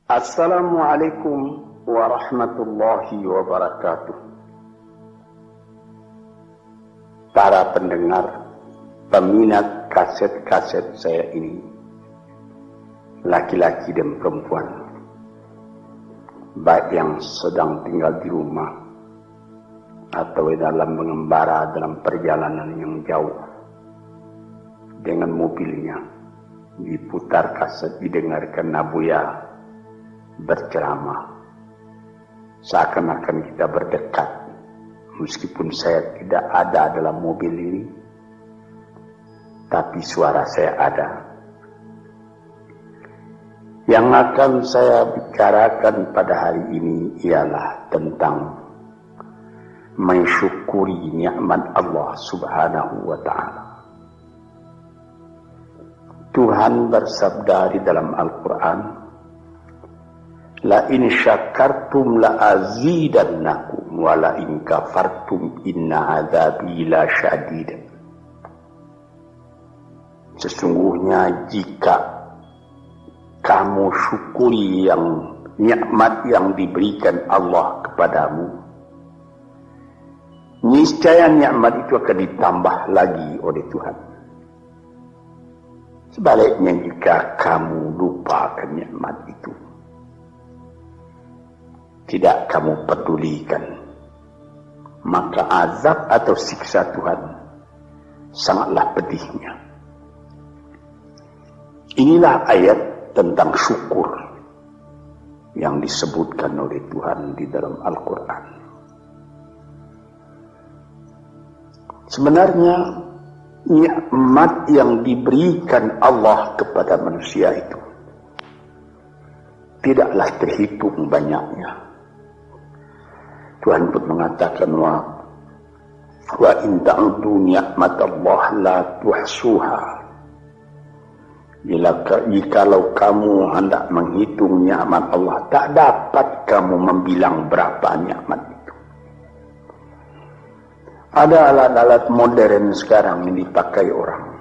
Assalamualaikum warahmatullahi wabarakatuh. Para pendengar, peminat kaset-kaset saya ini, laki-laki dan perempuan, baik yang sedang tinggal di rumah atau dalam mengembara dalam perjalanan yang jauh dengan mobilnya, diputar kaset, didengarkan Nabuya berceramah, seakan-akan kita berdekat, meskipun saya tidak ada dalam mobil ini, tapi suara saya ada. Yang akan saya bicarakan pada hari ini ialah tentang mensyukuri nikmat Allah Subhanahu wa Ta'ala. Tuhan bersabda di dalam Al-Quran, la in syakartum la azidannakum wa la in kafartum inna adzabi la syadid. Sesungguhnya jika kamu syukuri yang nikmat yang diberikan Allah kepadamu, niscaya nikmat itu akan ditambah lagi oleh Tuhan. Sebaliknya jika kamu lupakan nikmat itu, tidak kamu pedulikan, maka azab atau siksa Tuhan sangatlah pedihnya. Inilah ayat tentang syukur yang disebutkan oleh Tuhan di dalam Al-Quran. Sebenarnya nikmat yang diberikan Allah kepada manusia itu tidaklah terhitung banyaknya. Tuhan pun mengatakan wa in ta'udu ni'matallah la tuhsuha. Jikalau kamu hendak menghitung nikmat Allah, tak dapat kamu membilang berapa nikmat itu. Ada alat-alat modern sekarang yang dipakai orang,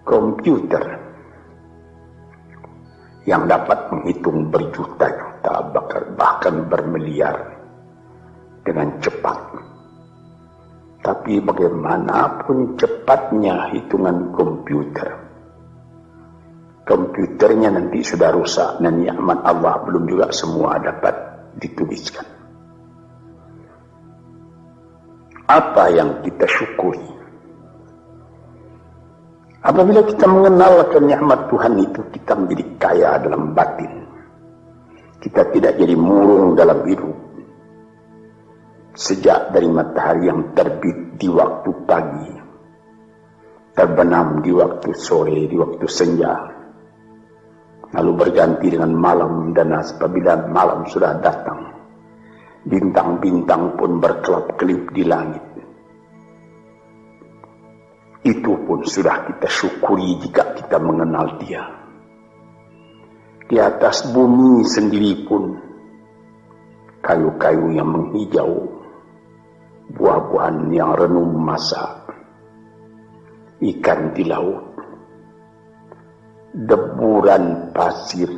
komputer, yang dapat menghitung berjuta-juta bahkan bermiliar dengan cepat. Tapi bagaimanapun cepatnya hitungan komputernya nanti sudah rusak dan nikmat Allah belum juga semua dapat dituliskan. Apa yang kita syukuri? Apabila kita mengenalkan nikmat Tuhan itu, kita menjadi kaya dalam batin. Kita tidak jadi murung dalam hidup. Sejak dari matahari yang terbit di waktu pagi, terbenam di waktu sore, di waktu senja, lalu berganti dengan malam, dan apabila malam sudah datang, bintang-bintang pun berkelap-kelip di langit. Itu pun sudah kita syukuri jika kita mengenal Dia. Di atas bumi sendiri pun kayu-kayu yang menghijau, buah-buahan yang renum masak, ikan di laut, deburan pasir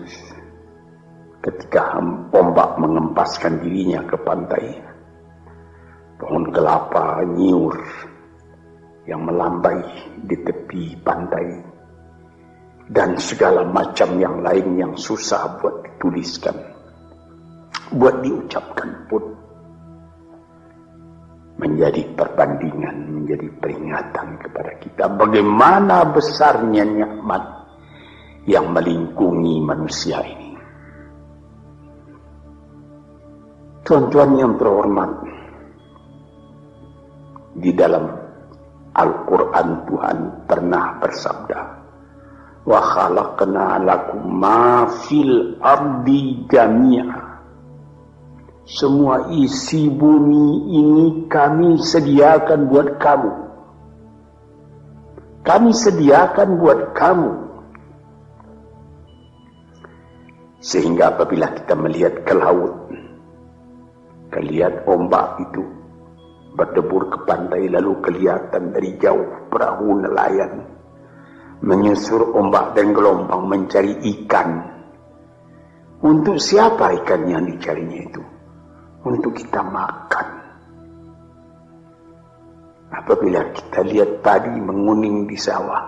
ketika ombak mengempaskan dirinya ke pantai, pohon kelapa nyiur yang melambai di tepi pantai, dan segala macam yang lain yang susah buat dituliskan, buat diucapkan pun, menjadi perbandingan, menjadi peringatan kepada kita bagaimana besarnya nikmat yang melingkungi manusia ini. Tuan-tuan yang terhormat, di dalam Al-Quran Tuhan pernah bersabda, wa khalaqna lakum ma fil ardi jami'a. Semua isi bumi ini kami sediakan buat kamu. Kami sediakan buat kamu. Sehingga apabila kita melihat ke laut, lihat ombak itu berdebur ke pantai, lalu kelihatan dari jauh perahu nelayan menyusur ombak dan gelombang mencari ikan, Untuk siapa ikan yang dicarinya itu? Untuk kita makan. Apabila kita lihat padi menguning di sawah,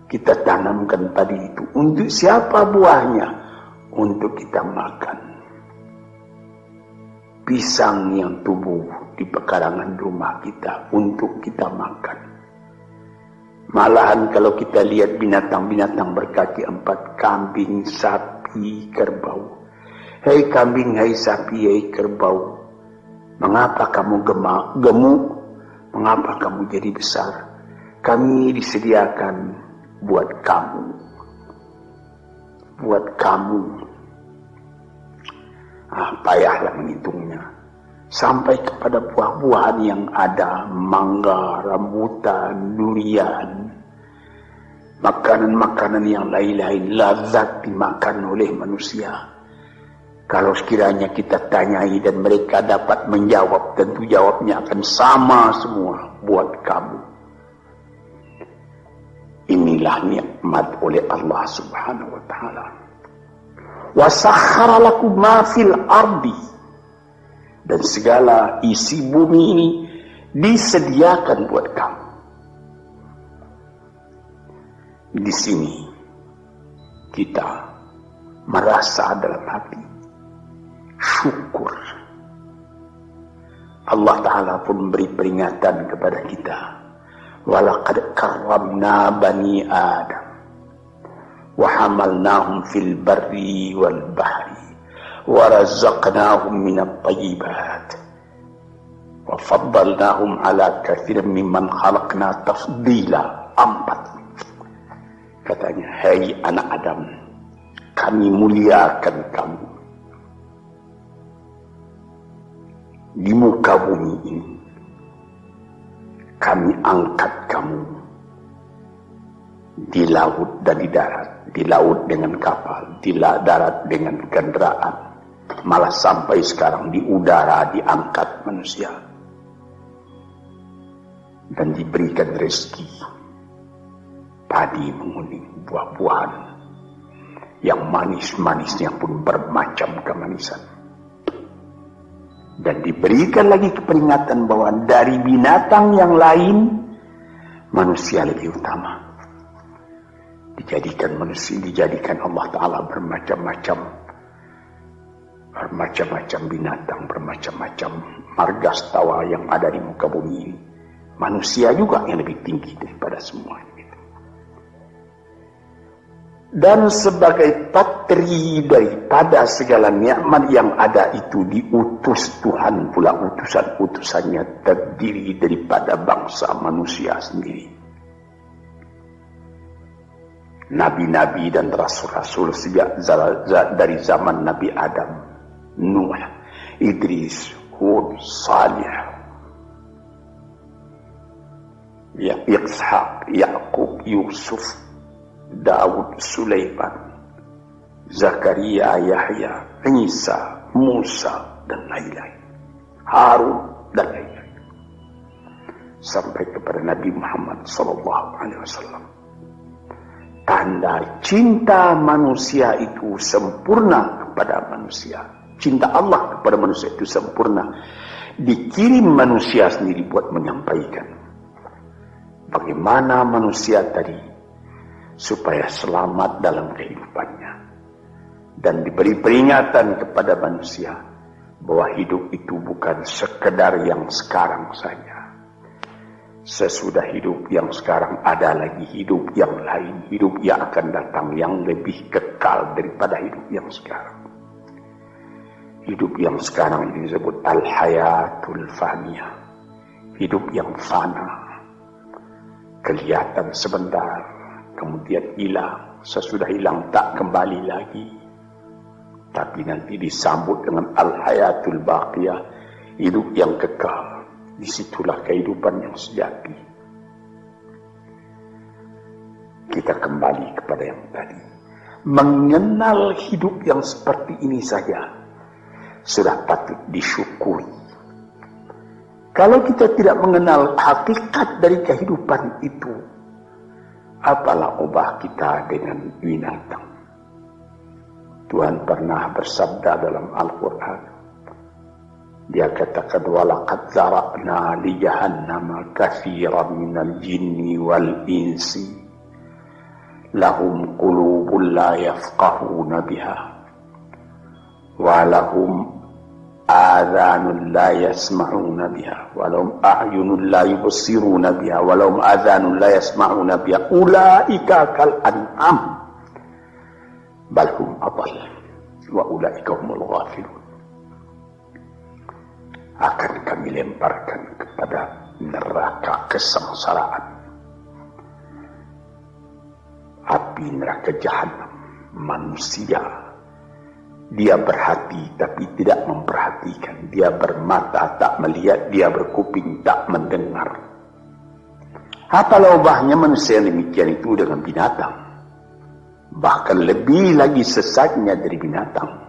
kita tanamkan padi itu. Untuk siapa buahnya? Untuk kita makan. Pisang yang tumbuh di pekarangan rumah kita untuk kita makan. Malahan kalau kita lihat binatang-binatang berkaki 4, kambing, sapi, kerbau. Hei kambing, hei sapi, hei kerbau, mengapa kamu gemuk? Mengapa kamu jadi besar? Kami disediakan buat kamu. Buat kamu. Payahlah menghitungnya. Sampai kepada buah-buahan yang ada, mangga, rambutan, durian, makanan-makanan yang lain-lain, lazat dimakan oleh manusia. Kalau sekiranya kita tanyai dan mereka dapat menjawab, tentu jawabnya akan sama semua, buat kamu. Inilah nikmat oleh Allah Subhanahu wa taala. Wa sakhkhara lakum ma fil ardi, dan segala isi bumi ini disediakan buat kamu. Di sini kita merasa dalam hati syukur. Allah Ta'ala pun beri peringatan kepada kita. Walaqad karramna bani Adam wa hamalnahum fil barri wal bahri wa razaqnahum minat tayyibat wa faddalnahum ala katsirin mimman khalaqna tafdila. 4. Katanya, hai anak Adam, kami muliakan kamu di muka bumi ini. Kami angkat kamu di laut dan di darat. Di laut dengan kapal, di darat dengan kendaraan. Malah sampai sekarang di udara diangkat manusia. Dan diberikan rezeki. Padi menguning, buah-buahan yang manis-manisnya pun bermacam kemanisan. Dan diberikan lagi peringatan bahwa dari binatang yang lain, manusia lebih utama. Dijadikan Allah Ta'ala bermacam-macam binatang, bermacam-macam margastawa yang ada di muka bumi ini. Manusia juga yang lebih tinggi daripada semuanya. Dan sebagai patri daripada segala nikmat yang ada itu, diutus Tuhan pula, utusan-utusannya terdiri daripada bangsa manusia sendiri. Nabi-nabi dan rasul-rasul sejak dari zaman Nabi Adam, Nuh, Idris, Hud, Salih, Ishaq, Yaqub, Yusuf, Daud, Sulaiman, Zakaria, Yahya, Isa, Musa, dan lain-lain, Harun, dan lain-lain, sampai kepada Nabi Muhammad SAW. Tanda cinta manusia itu sempurna kepada manusia. Cinta Allah kepada manusia itu sempurna. Dikirim manusia sendiri buat menyampaikan bagaimana manusia tadi supaya selamat dalam kehidupannya. Dan diberi peringatan kepada manusia bahwa hidup itu bukan sekedar yang sekarang saja. Sesudah hidup yang sekarang ada lagi hidup yang lain, hidup yang akan datang yang lebih kekal daripada hidup yang sekarang. Hidup yang sekarang ini disebut al-hayatul faniyah, hidup yang fana, kelihatan sebentar, kemudian hilang, sesudah hilang tak kembali lagi. Tapi nanti disambut dengan al-hayatul baqiyah, hidup yang kekal. Disitulah kehidupan yang sejati. Kita kembali kepada yang tadi. Mengenal hidup yang seperti ini saja sudah patut disyukuri. Kalau kita tidak mengenal hakikat dari kehidupan itu, apalah ubah kita dengan binatang. Tuhan pernah bersabda dalam Al-Quran. Dia katakan, walaqad zara'na li jahannama katsiran minal jinni wal insi lahum qulubun la yafqahuna biha wa lahum adhanun la yasma'una biha wa lahum a'yunun la yubsiruna biha wa lahum adhanun la yasma'una biha ulaika kal an'am bal hum adall wa ulaika humul ghafilun. Akan kami lemparkan kepada neraka kesengsaraan, api neraka jahanam. Manusia, dia berhati tapi tidak memperhatikan, dia bermata tak melihat, dia berkuping tak mendengar. Apalah ubahnya manusia demikian itu dengan binatang, bahkan lebih lagi sesatnya dari binatang.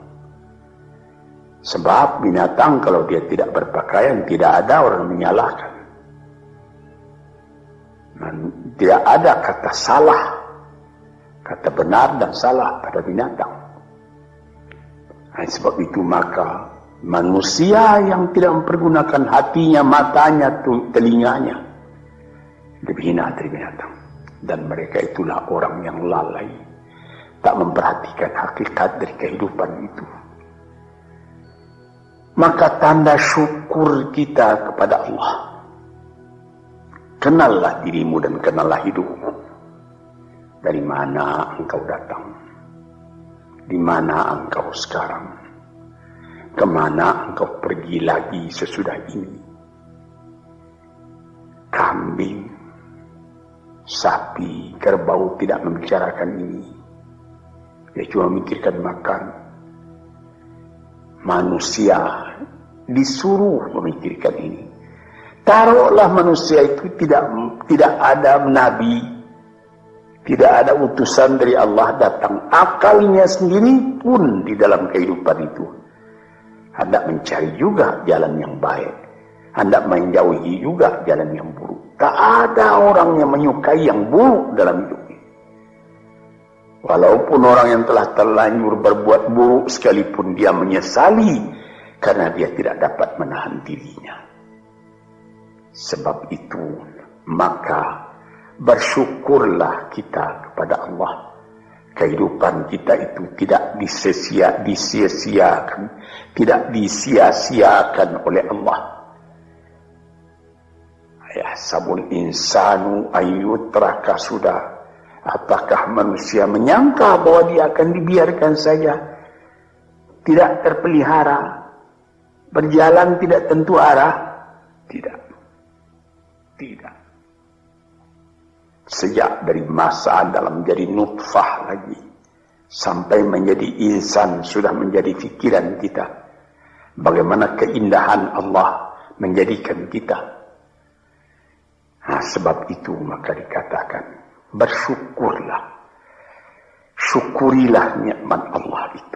Sebab binatang kalau dia tidak berpakaian, tidak ada orang menyalahkan. Tidak ada kata salah, kata benar dan salah pada binatang. Sebab itu maka manusia yang tidak mempergunakan hatinya, matanya, telinganya, lebih hina dari binatang. Dan mereka itulah orang yang lalai, tak memperhatikan hakikat dari kehidupan itu. Maka tanda syukur kita kepada Allah, kenallah dirimu dan kenallah hidupmu. Dari mana engkau datang? Di mana engkau sekarang? Kemana engkau pergi lagi sesudah ini? Kambing, sapi, kerbau tidak membicarakan ini. Dia cuma memikirkan makan. Manusia disuruh memikirkan ini. Taruhlah manusia itu tidak ada nabi, tidak ada utusan dari Allah datang. Akalnya sendiri pun di dalam kehidupan itu hendak mencari juga jalan yang baik, hendak menjauhi juga jalan yang buruk. Tak ada orang yang menyukai yang buruk dalam hidup. Walaupun orang yang telah terlanjur berbuat buruk sekalipun dia menyesali karena dia tidak dapat menahan dirinya. Sebab itu maka bersyukurlah kita kepada Allah. Kehidupan kita itu tidak disia-siakan, tidak disia-siakan oleh Allah. Ya sabul insanu ayyutraka sudah. Apakah manusia menyangka bahwa dia akan dibiarkan saja, tidak terpelihara, berjalan tidak tentu arah? Tidak. Sejak dari masa dalam menjadi nutfah lagi, sampai menjadi insan sudah menjadi fikiran kita. Bagaimana keindahan Allah menjadikan kita. Nah, sebab itu maka dikatakan, bersyukurlah, syukurilah nikmat Allah itu.